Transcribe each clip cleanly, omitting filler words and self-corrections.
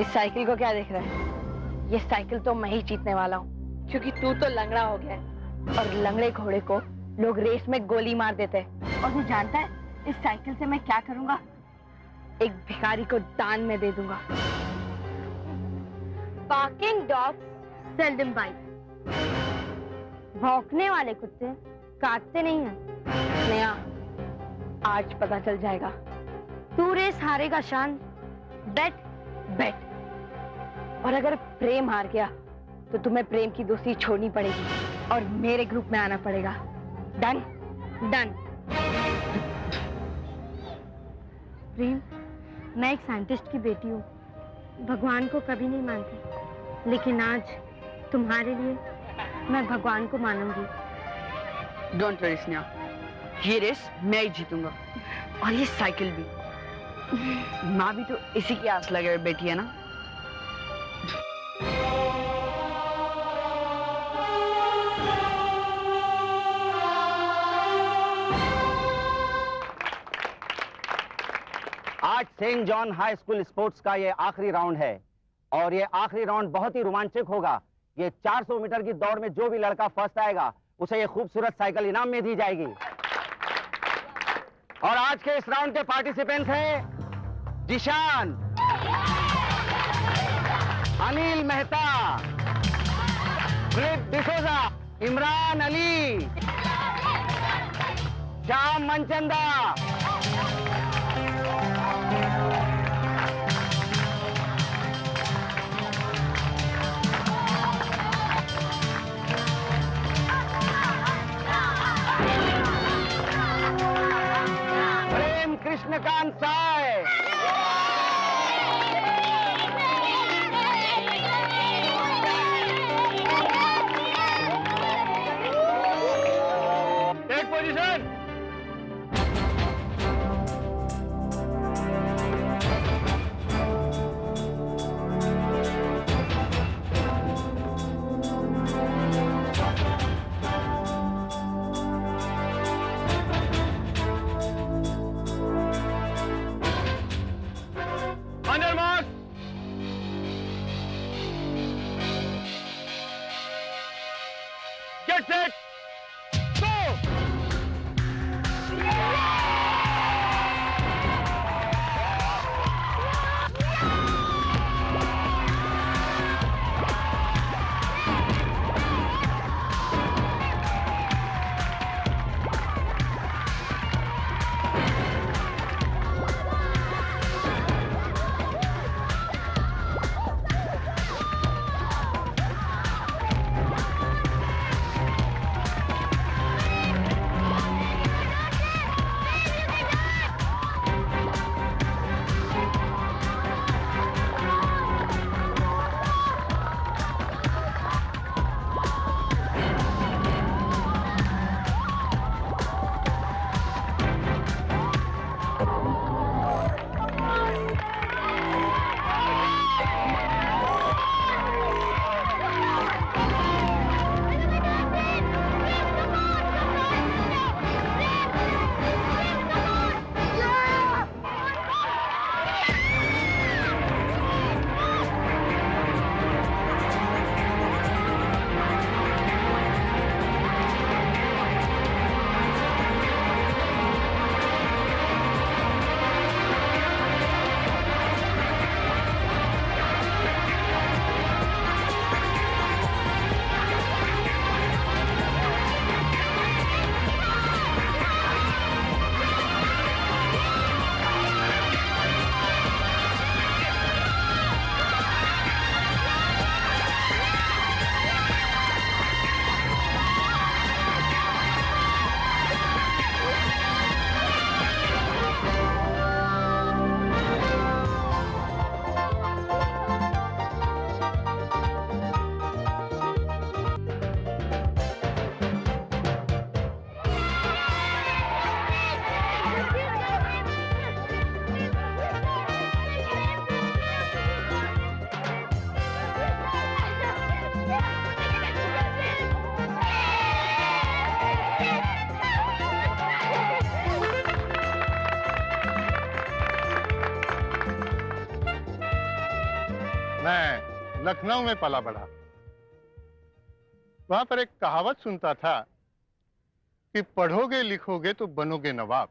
इस साइकिल को क्या देख रहा है? ये साइकिल तो मैं ही जीतने वाला हूँ, क्योंकि तू तो लंगड़ा हो गया है और लंगड़े घोड़े को लोग रेस में गोली मार देते हैं। और तू जानता है इस साइकिल से मैं क्या करूंगा? एक भिखारी को दान में दे दूंगा। Barking dog seldom bite. भौंकने वाले कुत्ते काटते नहीं हैं। स्नेहा, आज पता चल जाएगा। तू रेस हारेगा शान। बेट बेट। और अगर प्रेम हार गया तो तुम्हें प्रेम की दोस्ती छोड़नी पड़ेगी और मेरे ग्रुप में आना पड़ेगा। Done done. प्रेम, मैं एक साइंटिस्ट की बेटी हूँ, भगवान को कभी नहीं मानती, लेकिन आज तुम्हारे लिए मैं भगवान को मानूंगी। डोंट वरी स्नेहा, ये रेस मैं ही जीतूंगा और ये साइकिल भी। माँ भी तो इसी की आस लगे हुए बैठी है ना। आज Saint John high school sports का ये आखिरी राउंड है और ये आखिरी राउंड बहुत ही रोमांचक होगा। ये 400 मीटर की दौड़ में जो भी लड़का फर्स्ट आएगा उसे ये खूबसूरत साइकिल इनाम में दी जाएगी। और आज के इस राउंड के पार्टिसिपेंट्स हैं Zeeshan, Anil Mehta, Philip D'Souza, Imran Ali, Shyam Manchanda, Prem Krishnakant Sai, take position. On your mark. Get set go. मैं लखनऊ में पला बढ़ा। वहां पर एक कहावत सुनता था कि पढ़ोगे लिखोगे तो बनोगे नवाब,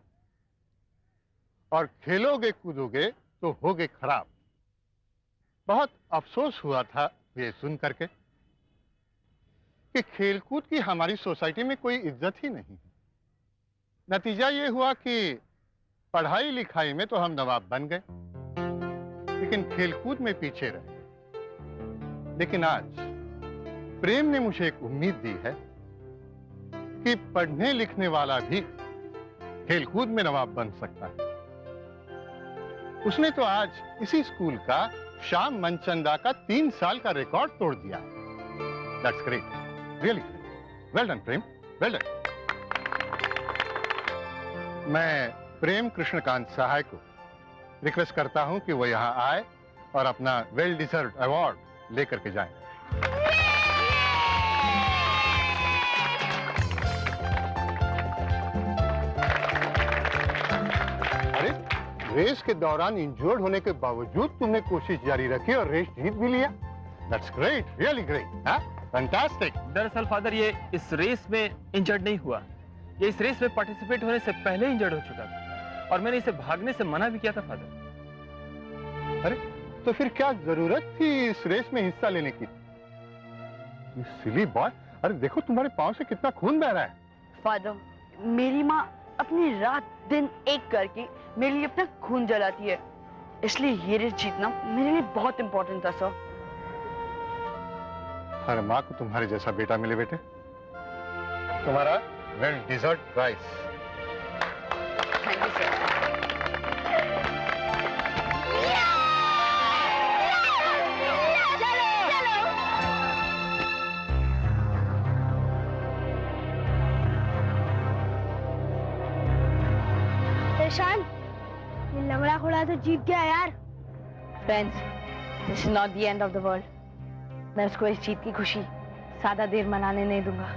और खेलोगे कूदोगे तो होगे खराब। बहुत अफसोस हुआ था ये सुन करके कि खेलकूद की हमारी सोसाइटी में कोई इज्जत ही नहीं है। नतीजा ये हुआ कि पढ़ाई लिखाई में तो हम नवाब बन गए, लेकिन खेलकूद में पीछे रहे। लेकिन आज प्रेम ने मुझे एक उम्मीद दी है कि पढ़ने लिखने वाला भी खेलकूद में नवाब बन सकता है। उसने तो आज इसी स्कूल का श्याम मनचंदा का 3 साल का रिकॉर्ड तोड़ दिया। That's great, really great. Well done Prem, well done. मैं प्रेम कृष्णकांत सहाय को रिक्वेस्ट करता हूं कि वो यहां आए और अपना वेल डिजर्व्ड अवार्ड लेकर के जाएं। अरे, रेस के दौरान इंजर्ड होने के बावजूद तुमने कोशिश जारी रखी और रेस जीत भी लिया। That's great, really great, fantastic. दरअसल फादर ये इस रेस में इंजर्ड नहीं हुआ, ये इस रेस में पार्टिसिपेट होने से पहले इंजर्ड हो चुका था और मैंने इसे भागने से मना भी किया था फादर। अरे तो फिर क्या जरूरत थी इस रेस में हिस्सा लेने की? सिली बॉय, अरे देखो तुम्हारे पांव से कितना खून बह रहा है। फादर, मेरी माँ अपनी रात दिन एक करके मेरे लिए अपना खून जलाती है, इसलिए ये रेस जीतना मेरे लिए बहुत इंपॉर्टेंट था सर। हर माँ को तुम्हारे जैसा बेटा मिले बेटे। तुम्हारा well deserved prize. Thank you sir. Ishaan, ये लंगड़ा घोड़ा तो जीत गया यार। Friends, this is not the end of the world. मैं उसको इस जीत की खुशी ज्यादा देर मनाने नहीं दूंगा।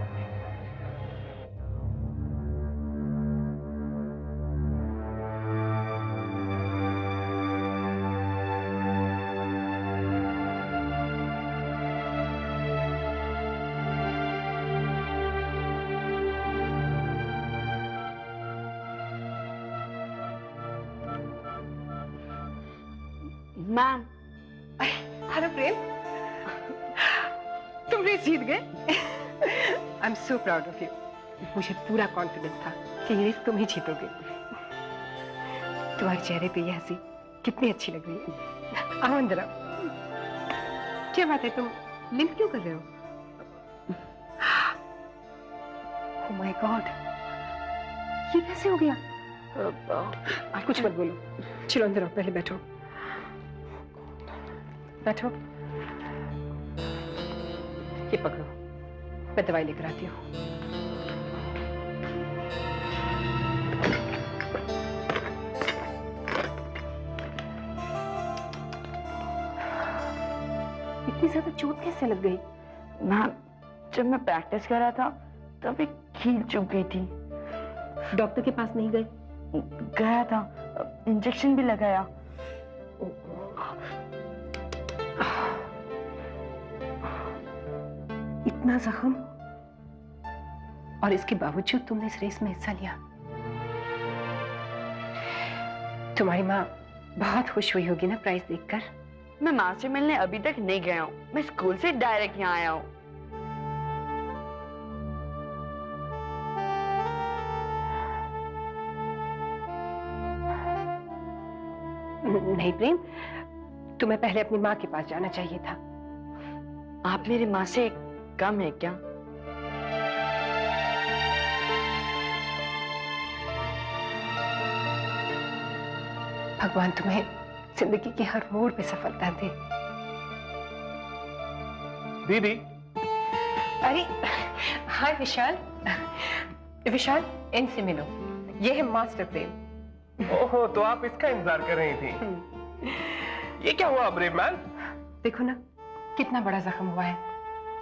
मैम। हेलो प्रेम, तुम रेस जीत गए। I am so proud of you. मुझे पूरा कॉन्फिडेंस था कि ये रेस तुम ही जीतोगे। तुम्हारे चेहरे पे ये हंसी कितनी अच्छी लग रही है। आओ अंदर आओ। क्या बात है, तुम लिम्प क्यों कर रहे हो? ओह माय गॉड, ये कैसे हो गया? कुछ मत बोलो, चलो अंदर आओ, पहले बैठो बैठो। ये पकड़ो, मैं दवाई लेकर आती हूँ। इतनी ज्यादा चोट कैसे लग गई? मैम, जब मैं प्रैक्टिस कर रहा था तब एक कील चुभ गई थी। डॉक्टर के पास नहीं गए? गया था, इंजेक्शन भी लगाया। इतना जख्म, और इसके बावजूद तुमने इस रेस में हिस्सा लिया। तुम्हारी माँ बहुत खुश हुई होगी ना प्राइज देखकर। मैं माँ से मिलने अभी तक नहीं गया हूँ, मैं स्कूल से डायरेक्ट यहाँ आया हूँ। नहीं प्रेम, तुम्हें पहले अपनी माँ के पास जाना चाहिए था। आप मेरी माँ से कम है क्या? भगवान तुम्हें जिंदगी के हर मोड़ पे सफलता दे। दीदी। अरे हाय विशाल। विशाल, इनसे मिलो, ये है मास्टर प्रेम। ओहो, तो आप इसका इंतजार कर रही थी। ये क्या हुआ ब्रेव मैन? देखो ना, कितना बड़ा जख्म हुआ है,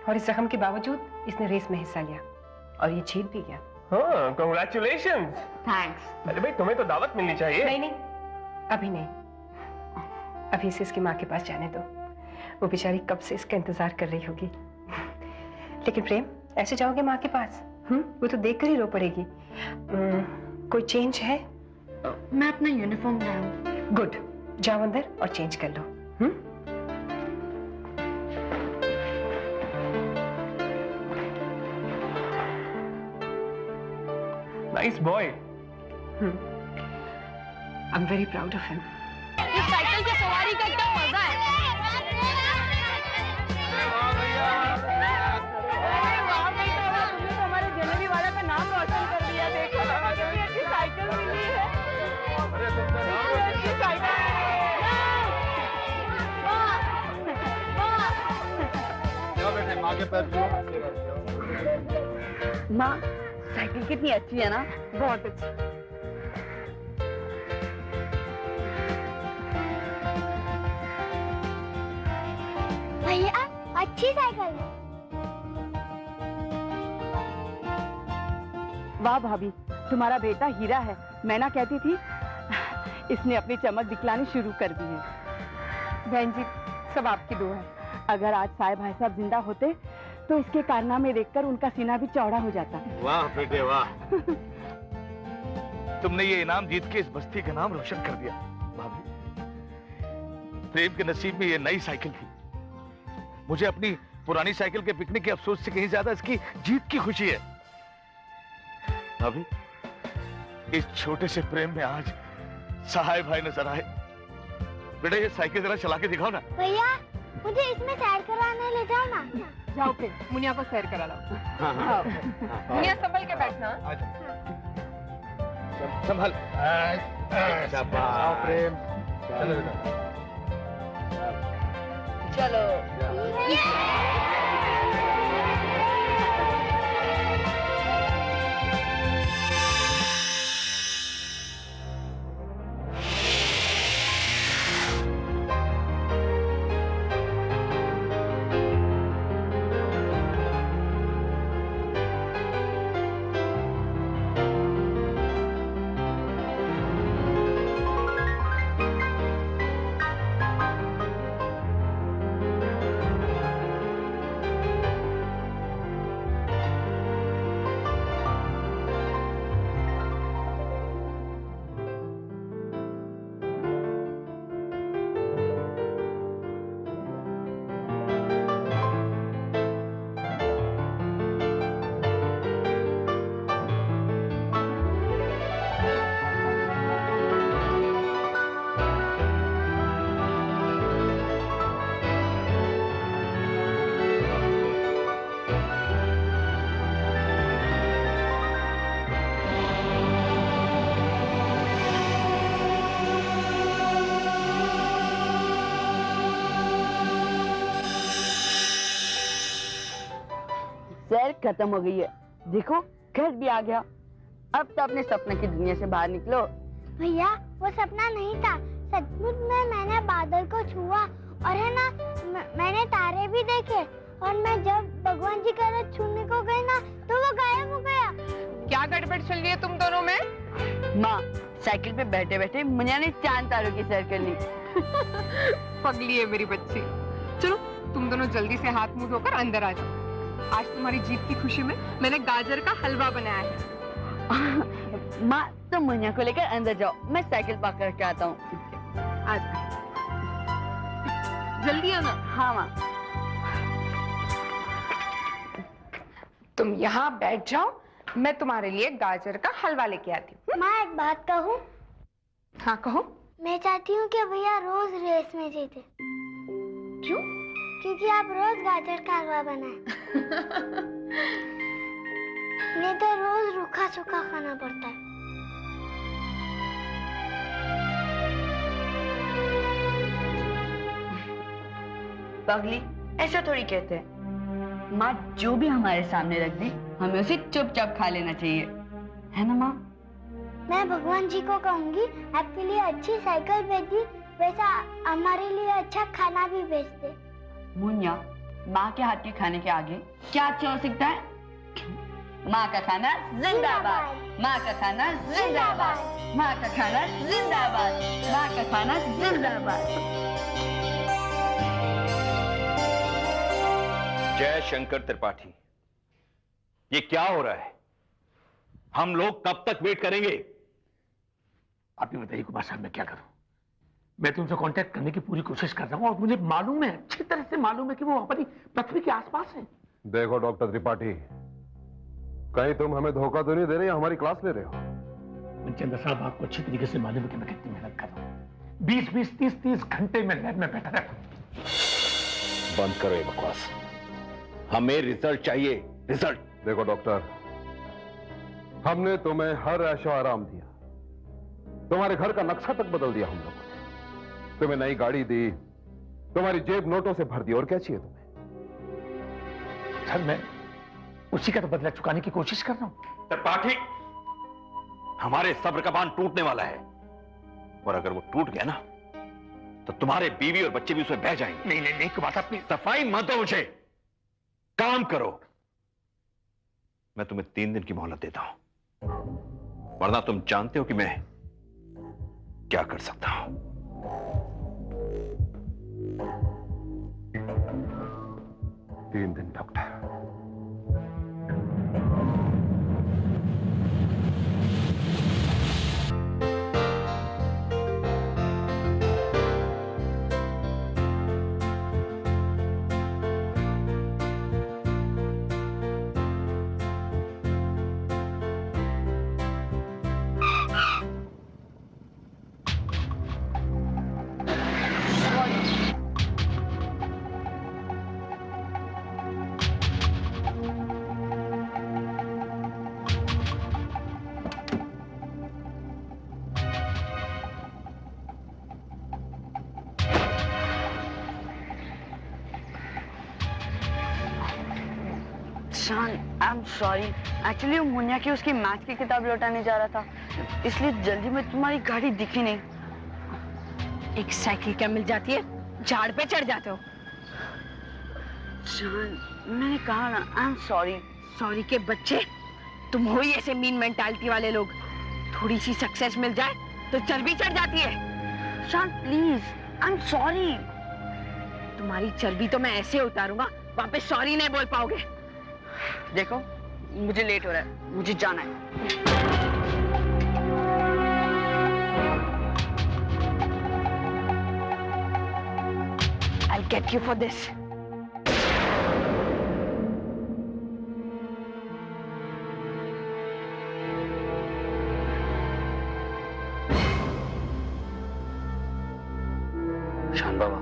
और इस जख्म के बावजूद इसने रेस में हिस्सा लिया और ये जीत भी गया। हाँ, कांग्रेचुलेशंस। थैंक्स। अरे भाई, तुम्हें तो दावत मिलनी चाहिए। नहीं नहीं, अभी नहीं, अभी इसे इसकी माँ के पास जाने दो, वो बेचारी कब से इसका इंतजार कर रही होगी। लेकिन प्रेम, ऐसे जाओगे माँ के पास? वो तो देखकर ही रो पड़ेगी। कोई चेंज है? मैं अपना यूनिफॉर्म लाऊं। गुड, जाओ अंदर और चेंज कर लो। Nice boy. I am very proud of him. इस साइकिल की सवारी का क्या मजा है। तुमने तो हमारे जलेबी वाला का नाम रोशन कर दिया। देखो कितनी अच्छी साइकिल मिली है। अच्छी साइकिल। बेटे माँ के पैर छुओ। माँ, साइकिल कितनी अच्छी है ना? बहुत अच्छी। भैया अच्छी साइकिल है। वाह भाभी, तुम्हारा बेटा हीरा है। मैं ना कहती थी, इसने अपनी चमक दिखलानी शुरू कर दी है। बहन जी, सब आपकी दुआ है। अगर आज साहब भाई साहब जिंदा होते तो इसके कारनामे देखकर उनका सीना भी चौड़ा हो जाता। वाह बेटे वाह। तुमने ये इनाम जीत के इस बस्ती का नाम रोशन कर दिया। भाभी, प्रेम के नसीब में ये नई साइकिल थी। मुझे अपनी पुरानी साइकिल के बिकने के अफसोस से कहीं ज्यादा इसकी जीत की खुशी है। भाभी, इस छोटे से प्रेम में आज सहाय भाई नजर आए। बेटा ये साइकिल जरा चला के दिखाओ ना। भैया मुझे इसमें सैर कराने ले जाओ ना। जाओ फिर, मुनिया को सैर करा लाओ। मुनिया संभल के बैठना। संभल। शाबाश प्रेम। चलो बेटा। चलो। सैर खत्म हो गई है। देखो घर भी आ गया। अब तो अपने सपने की दुनिया से बाहर निकलो। भैया वो सपना नहीं था, सचमुच में मैंने बादल को छुआ और है ना मैंने तारे भी देखे। और मैं जब भगवान जी का रथ छूने को गई ना तो वो गायब हो गया। क्या गड़बड़ चल रही है तुम दोनों में? माँ, साइकिल पे बैठे बैठे मुनिया ने चांद तारों की सैर कर ली। पगली है मेरी बच्ची। चलो तुम दोनों जल्दी से हाथ मुंह धोकर अंदर आ जाओ। आज तुम्हारी जीत की खुशी में मैंने गाजर का हलवा बनाया है। माँ, तुम मुनिया को लेकर अंदर जाओ, मैं साइकिल पार्क करके आता हूँ। आ जाओ, जल्दी आना। हाँ माँ। तुम यहाँ बैठ जाओ, मैं तुम्हारे लिए गाजर का हलवा लेके आती हूँ। माँ एक बात कहूँ? हाँ कहो। मैं चाहती हूँ कि भैया रोज रेस में जीते। क्यों? क्योंकि आप रोज गाजर का हलवा बनाए। नहीं तो रोज रूखा सूखा खाना पड़ता है। पगली, ऐसा थोड़ी कहते हैं। माँ जो भी हमारे सामने रख दी हमें उसे चुपचाप खा लेना चाहिए, है ना माँ? मैं भगवान जी को कहूंगी आपके लिए अच्छी साइकिल भेज दी, वैसा हमारे लिए अच्छा खाना भी भेज दे। मुनिया, माँ के हाथ के खाने के आगे क्या अच्छा हो सकता है? माँ का खाना जिंदाबाद, माँ का खाना जिंदाबाद, माँ का खाना जिंदाबाद, माँ का खाना जिंदाबाद। जय शंकर त्रिपाठी, ये क्या हो रहा है? हम लोग कब तक वेट करेंगे? आप ही बताइए कुमार साहब, मैं क्या करूं? मैं तुमसे कांटेक्ट करने की पूरी कोशिश कर रहा हूं और मुझे मालूम है, अच्छी तरह से मालूम है कि वो अपनी पृथ्वी के आसपास है। देखो डॉक्टर त्रिपाठी, कहीं तुम हमें धोखा तो नहीं दे रहे या हमारी क्लास ले रहे हो? मनचंद्र साहब, आपको अच्छी तरीके से मालूम है कि मैं कितनी मेहनत कर रहा हूं। 20-20, 30-30 घंटे में लैब में बैठा रहता हूं। बंद करो ये बकवास, हमें रिजल्ट चाहिए, रिजल्ट। देखो डॉक्टर, हमने तुम्हें हर ऐशो आराम दिया, तुम्हारे घर का नक्शा तक बदल दिया हम लोगों ने, तुम्हें नई गाड़ी दी, तुम्हारी जेब नोटों से भर दी, और क्या चाहिए तुम्हें? सर, मैं उसी का तो बदला चुकाने की कोशिश कर रहा हूं। त्रिपाठी, हमारे सब्र का बांध टूटने वाला है, और अगर वो टूट गया ना तो तुम्हारे बीवी और बच्चे भी उसमें बह जाएंगे। नहीं नहीं नहीं कुमार साहब, प्लीज। सफाई मत दो मुझे, काम करो। मैं तुम्हें 3 दिन की मोहलत देता हूं, वरना तुम जानते हो कि मैं क्या कर सकता हूं। 3 दिन doctor. I am sorry, actually वो मुन्या की उसकी मैथ की किताब लौटाने जा रहा था, इसलिए जल्दी में तुम्हारी गाड़ी दिखी नहीं। एक साइकिल क्या मिल जाती है, झाड़ पे चढ़ जाते हो। शान, मैंने कहा ना, आई एम सॉरी। सॉरी के बच्चे, तुम हो ही ऐसे मीन मेंटालिटी वाले लोग। थोड़ी सी सक्सेस मिल जाए तो चर्बी चढ़ जाती है। शान प्लीज, आई एम सॉरी। तुम्हारी चर्बी तो मैं ऐसे उतारूंगा, वापस सॉरी नहीं बोल पाओगे। देखो, मुझे लेट हो रहा है, मुझे जाना है। I'll get you for this. शान बाबा,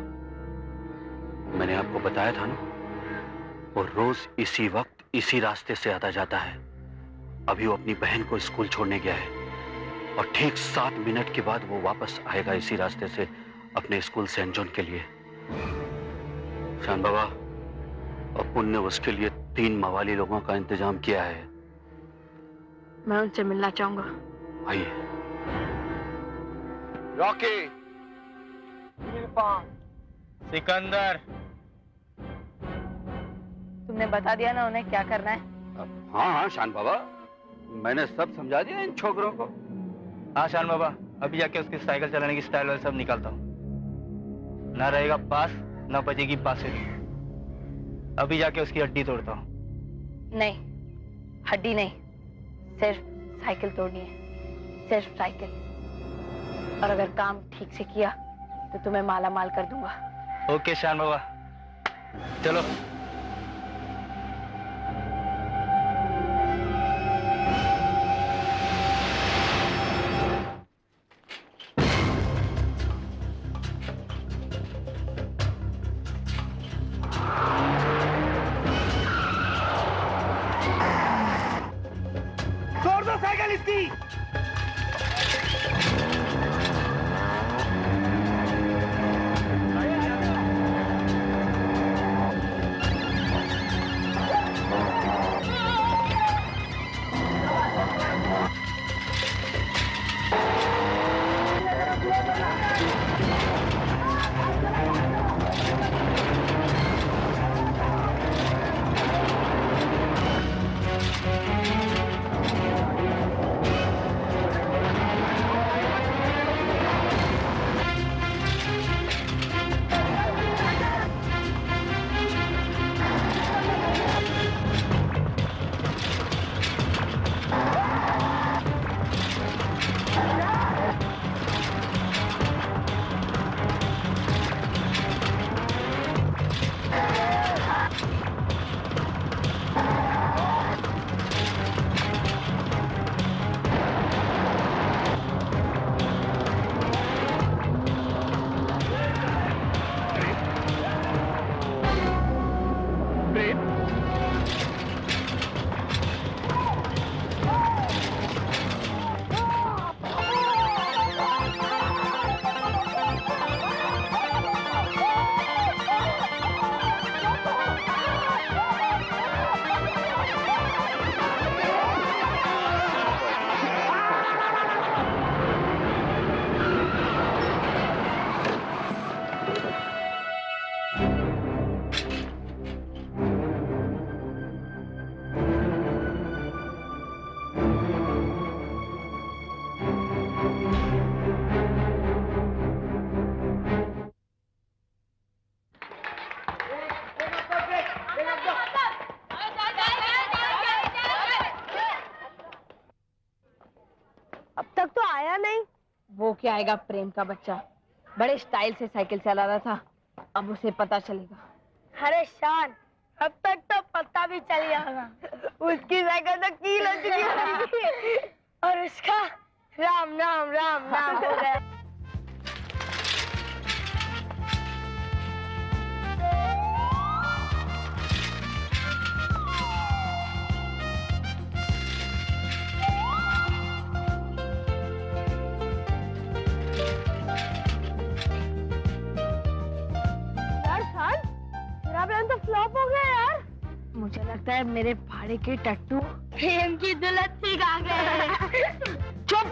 मैंने आपको बताया था ना, वो रोज इसी वक्त इसी रास्ते से आता जाता है। अभी वो अपनी बहन को स्कूल छोड़ने गया है और ठीक 7 मिनट के बाद वो वापस आएगा इसी रास्ते से अपने स्कूल सेंट जॉन के लिए। शान बाबा, अपुन ने उसके लिए 3 मवाली लोगों का इंतजाम किया है। मैं उनसे मिलना चाहूंगा। आइए। रॉकी, सिकंदर, तुमने बता दिया ना उन्हें क्या करना है? हाँ हाँ शान बाबा, मैंने सब समझा दिया इन छोकरों को। हाँ शान बाबा, अभी जाके उसकी साइकिल चलाने की स्टाइल वाइल सब निकालता हूँ। ना रहेगा पास, ना बजेगी बांसुरी। अभी जाके उसकी हड्डी तोड़ता हूँ। नहीं, हड्डी नहीं, सिर्फ साइकिल तोड़नी है, सिर्फ साइकिल। और अगर काम ठीक से किया तो तुम्हें माला माल कर दूंगा। ओके शान बाबा, चलो। तोड़ दो साइकिल इसकी। अब तक तो आया नहीं। वो क्या आएगा, प्रेम का बच्चा बड़े स्टाइल से साइकिल चला रहा था, अब उसे पता चलेगा। अरे शान, अब तक तो पता भी चल जाएगा। उसकी साइकिल तो कील हो चुकी है और उसका राम राम राम राम हो गया। तो फ्लॉप हो गया यार। मुझे लगता है मेरे भाड़े के टट्टू प्रेम की दुल्हन खा गए। चुप।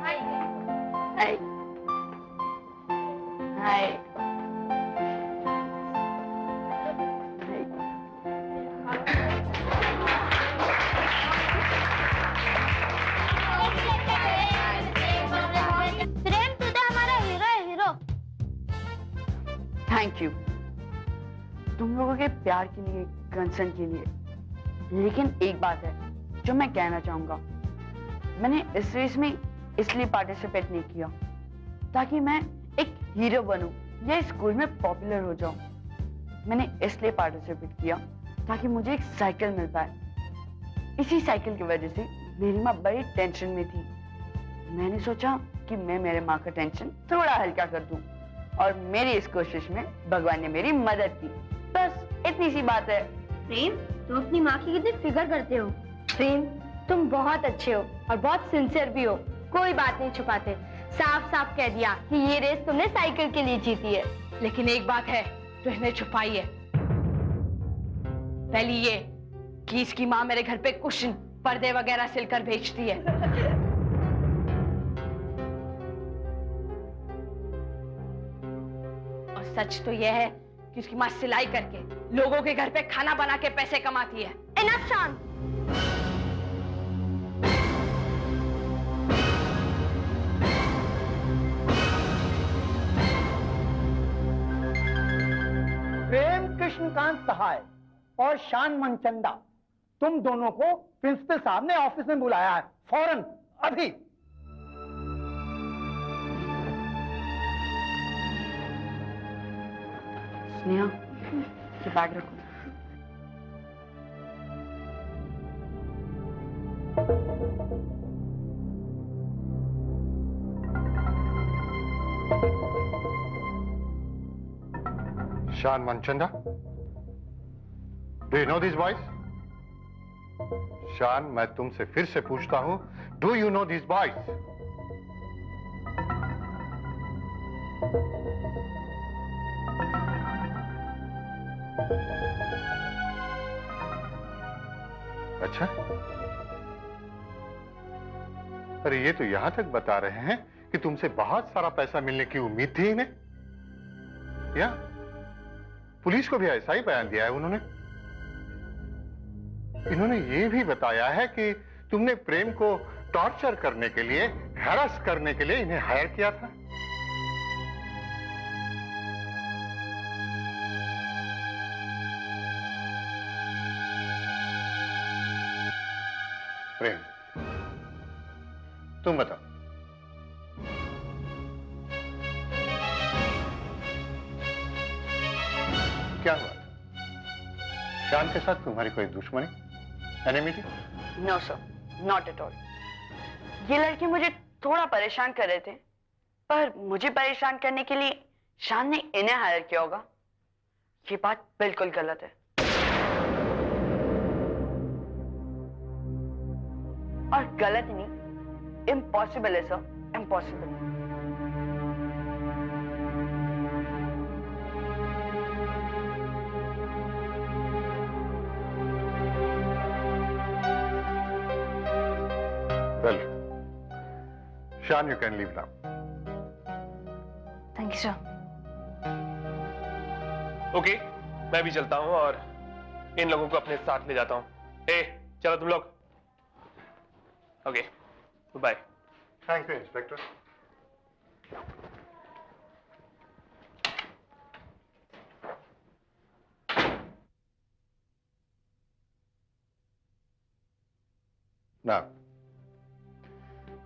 हाय हाय प्रेम तू तो हमारा हीरो है, हीरो। थैंक यू तुम लोगों के प्यार के लिए, कंसर्न के लिए। लेकिन एक बात है जो मैं कहना चाहूंगा, मैंने इस रेस में इसलिए पार्टिसिपेट नहीं किया ताकि मैं एक हीरो बनूं या स्कूल में पॉपुलर हो जाऊं। मैंने इसलिए पार्टिसिपेट किया ताकि मुझे एक साइकिल मिल पाए। इसी साइकिल की वजह से मेरी माँ बड़ी टेंशन में थी। मैंने सोचा कि मैं मेरे माँ का टेंशन थोड़ा हल्का कर दूं और मेरी इस कोशिश में भगवान ने मेरी मदद की। बस इतनी सी बात है। प्रेम, तुम अपनी माँ की कितनी फिक्र करते हो। प्रेम, तुम बहुत अच्छे हो और बहुत सिंसियर भी हो, कोई बात नहीं छुपाते। साफ साफ कह दिया कि ये रेस तुमने साइकिल के लिए जीती है। लेकिन एक बात है जो इसने छुपाई है, पहली ये कि इसकी माँ मेरे घर पे कुशन, पर्दे वगैरह सिलकर भेजती है। और सच तो यह है कि उसकी माँ सिलाई करके लोगों के घर पे खाना बना के पैसे कमाती है। इनफ शान। प्रेम कृष्णकांत सहाय और शान मनचंदा, तुम दोनों को प्रिंसिपल साहब ने ऑफिस में बुलाया है, फौरन, अभी। स्नेहा, ये बैग रखो। शान Manchanda, do you know this boys? शान, मैं तुमसे फिर से पूछता हूं, do you know this boys? अच्छा, अरे ये तो यहां तक बता रहे हैं कि तुमसे बहुत सारा पैसा मिलने की उम्मीद थी इन्हें। या पुलिस को भी ऐसा ही बयान दिया है उन्होंने। इन्होंने ये भी बताया है कि तुमने प्रेम को टॉर्चर करने के लिए, हैरेस करने के लिए इन्हें हायर किया था। प्रेम, तुम बताओ, क्या हुआ? शान के साथ तुम्हारी कोई दुश्मनी, enmity? No sir, not at all. ये लड़के मुझे थोड़ा परेशान कर रहे थे, पर मुझे परेशान करने के लिए शान ने इन्हें हायर किया होगा। ये बात बिल्कुल गलत है। और गलत नहीं, इम्पॉसिबल है sir, impossible. Well, Shan, you can leave now. Thank you sir. Okay, मैं भी चलता हूँ और इन लोगों को अपने साथ ले जाता हूँ। ए, चलो तुम लोग। Okay, bye. Thank you inspector. ना,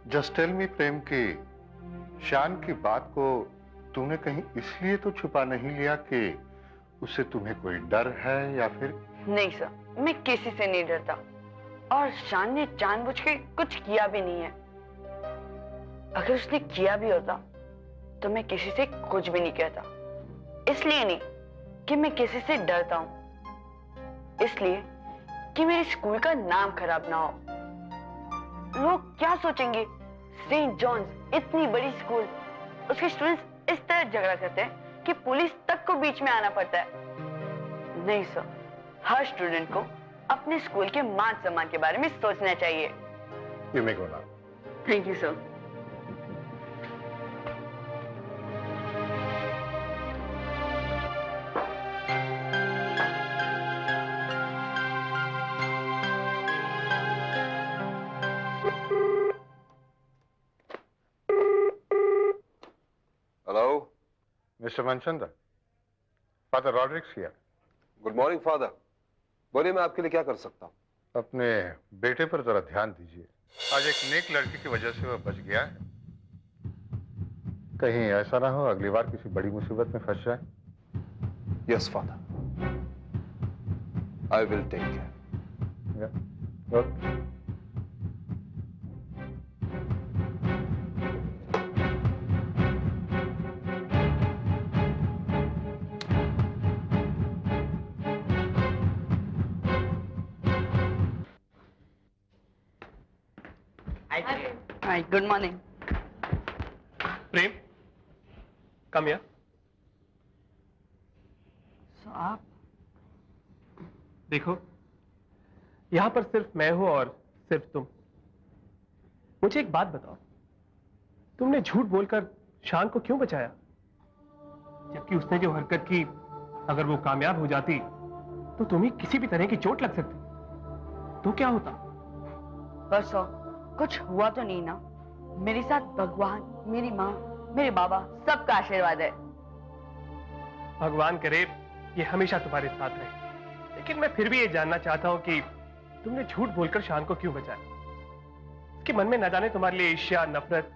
जस्ट टेल मी प्रेम की शान की बात को तूने कहीं इसलिए तो छुपा नहीं लिया कि उससे तुम्हें कोई डर है या फिर? नहीं सर, मैं किसी से नहीं डरता और शान ने जानबूझ के कुछ किया भी नहीं है। अगर उसने किया भी होता तो मैं किसी से कुछ भी नहीं कहता। इसलिए नहीं कि मैं किसी से डरता हूं, इसलिए कि मेरे स्कूल का नाम खराब ना हो। लोग क्या सोचेंगे? सेंट जॉन्स इतनी बड़ी स्कूल, उसके स्टूडेंट्स इस तरह झगड़ा करते हैं कि पुलिस तक को बीच में आना पड़ता है। नहीं सर, हर स्टूडेंट को अपने स्कूल के मान सम्मान के बारे में सोचना चाहिए। You may go now. Thank you sir. Hello, mister Manchanda, father Rodrigues here. Good morning father. बोलिए, मैं आपके लिए क्या कर सकता हूँ? अपने बेटे पर जरा ध्यान दीजिए। आज एक नेक लड़की की वजह से वह बच गया है। कहीं ऐसा ना हो अगली बार किसी बड़ी मुसीबत में फंस जाए। Yes father, I will take care. Okay. Hi, good morning. Prem, come here. आप देखो, यहां पर सिर्फ मैं हूं और सिर्फ तुम। मुझे एक बात बताओ, तुमने झूठ बोलकर शान को क्यों बचाया? जबकि उसने जो हरकत की, अगर वो कामयाब हो जाती तो तुम्हें किसी भी तरह की चोट लग सकती। तो क्या होता? बस कुछ हुआ तो नहीं ना। मेरे साथ भगवान, मेरी माँ, मेरे बाबा, सबका आशीर्वाद है। भगवान करे ये हमेशा तुम्हारे साथ रहे। लेकिन मैं फिर भी ये जानना चाहता हूं कि तुमने झूठ बोलकर शान को क्यों बचाया? उसके मन में न जाने तुम्हारे लिए ईर्ष्या, नफरत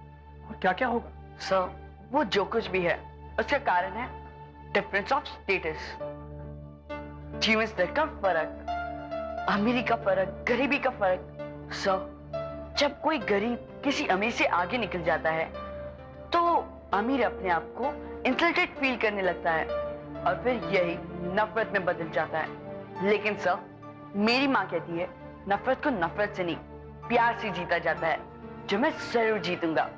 और क्या क्या होगा। सर, वो जो कुछ भी है उसका कारण है डिफरेंस ऑफ स्टेटस, जीवन स्तर का फर्क, अमीरी का फर्क, गरीबी का फर्क। सर, जब कोई गरीब किसी अमीर से आगे निकल जाता है तो अमीर अपने आप को इंसल्टेड फील करने लगता है और फिर यही नफरत में बदल जाता है। लेकिन सर, मेरी माँ कहती है नफरत को नफरत से नहीं, प्यार से जीता जाता है, जो मैं जरूर जीतूंगा।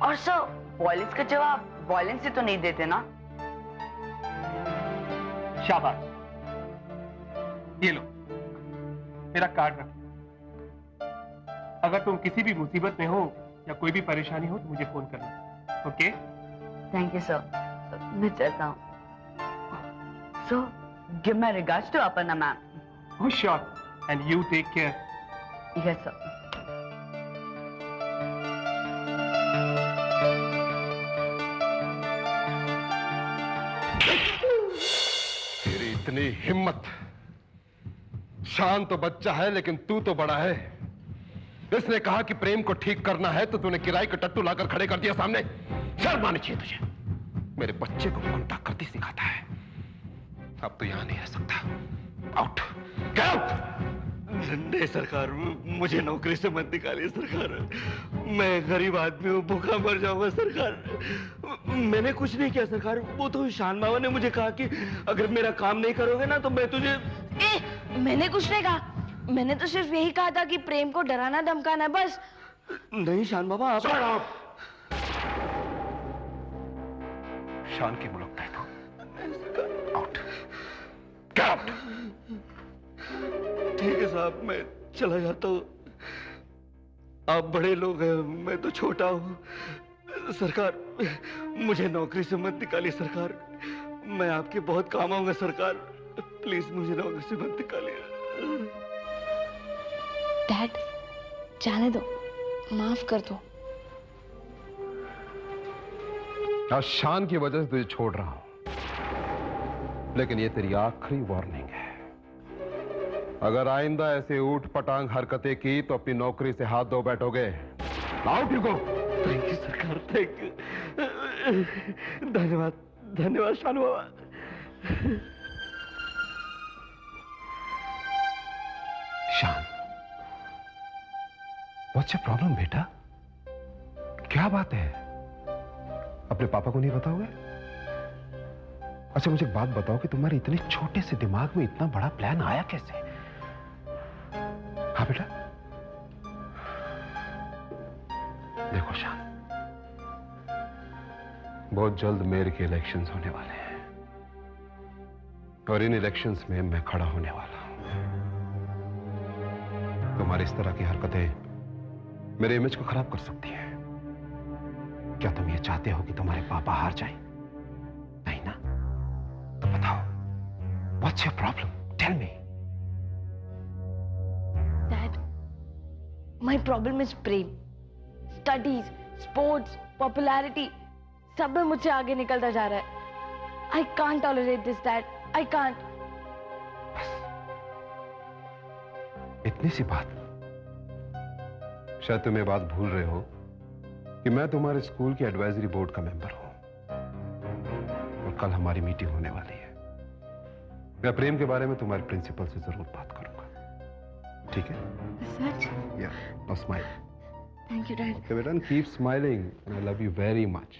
और सर, वॉयलेंस का जवाब वॉयलेंस से तो नहीं देते ना। शाबाश, ये लो मेरा कार्ड रखो। अगर तुम किसी भी मुसीबत में हो या कोई भी परेशानी हो तो मुझे फोन करना। ओके? Thank you sir. मैं चलता हूँ। So give my regards to Aparna ma'am. Oh sure, and you take care. Yes sir. तेरी इतनी हिम्मत! शान तो बच्चा है लेकिन तू तो बड़ा है। इसने कहा कि प्रेम को ठीक करना है तो तूने किराए के टट्टू लाकर खड़े कर दिया सामने। शर्म आनी चाहिए तुझे। मेरे बच्चे को गुंडागर्दी सिखाता है। अब तो यहां नहीं रह सकता। Out, get out. नहीं सरकार, मुझे नौकरी से मत निकालिए सरकार। मैं गरीब आदमी हूँ, भूखा मर जाऊंगा सरकार। मैंने कुछ नहीं किया सरकार। वो तो शान बाबा ने मुझे कहा कि अगर मेरा काम नहीं करोगे ना तो मैं तुझे। मैंने कुछ नहीं कहा। मैंने तो सिर्फ यही कहा था कि प्रेम को डराना धमकाना है, बस। नहीं शान बाबा, आप शान की मुलाकात है तो आउट, गेट आउट। ठीक है साहब, मैं चला जाता हूँ। आप बड़े लोग हैं, मैं तो छोटा हूँ। सरकार, मुझे नौकरी से मत निकालिए सरकार। मैं आपके बहुत काम आऊंगा सरकार। प्लीज मुझे नौकरी से मत निकालिए। डैड, जाने दो, माफ कर दो। आज शान की वजह से तुझे छोड़ रहा हूं, लेकिन ये तेरी आखिरी वार्निंग है। अगर आइंदा ऐसे ऊट पटांग हरकतें की तो अपनी नौकरी से हाथ धो बैठोगे। आओ ठीक हो। थैंक यू सरकार, थैंक यू। धन्यवाद, धन्यवाद शानू बाबा। शान, व्हाट्स योर प्रॉब्लम बेटा? क्या बात है? अपने पापा को नहीं बताओगे? अच्छा मुझे एक बात बताओ कि तुम्हारे इतने छोटे से दिमाग में इतना बड़ा प्लान आया कैसे? हाँ बेटा, देखो शान, बहुत जल्द मेयर के इलेक्शंस होने वाले हैं और इन इलेक्शंस में मैं खड़ा होने वाला हूं। तुम्हारी इस तरह की हरकतें मेरे इमेज को खराब कर सकती हैं। क्या तुम ये चाहते हो कि तुम्हारे पापा हार जाएं? नहीं ना? तो बताओ, what's your problem? Tell me. Dad, my problem is Prem. Studies, sports, popularity, सब में मुझसे आगे निकलता जा रहा है। I can't tolerate this dad, I can't. इतनी सी बात? शायद तुम ये बात भूल रहे हो कि मैं तुम्हारे स्कूल के एडवाइजरी बोर्ड का मेंबर हूं और कल हमारी मीटिंग होने वाली है। मैं प्रेम के बारे में तुम्हारे प्रिंसिपल से जरूर बात करूंगा, ठीक है? सच? Yeah, now smile. Thank you dad. Okay बेटा, keep smiling and I love you very much.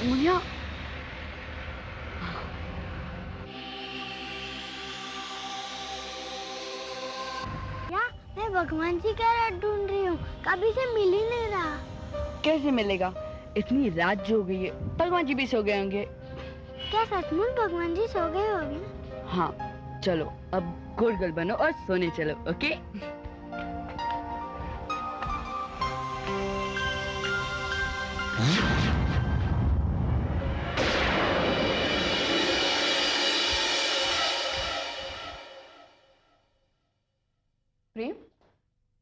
मुनिया, मैं भगवान जी का रात ढूंढ रही हूँ, कभी से मिल ही नहीं रहा। कैसे मिलेगा? इतनी रात जो हो गई है, भगवान जी भी सो गए होंगे। क्या सचमुच भगवान जी सो गए होंगे? हाँ, चलो अब गोल गोल बनो और सोने चलो, ओके? प्रेम,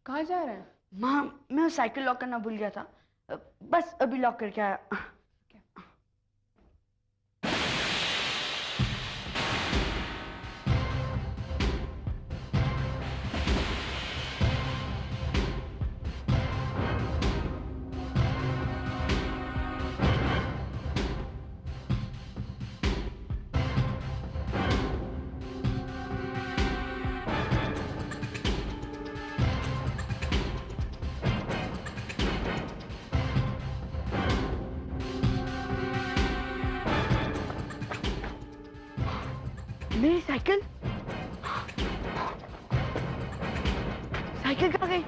कहाँ जा रहे हैं? माँ, मैं साइकिल लॉक करना भूल गया था, बस अभी लॉक करके आया। मेरी साइकिल कहाँ गई?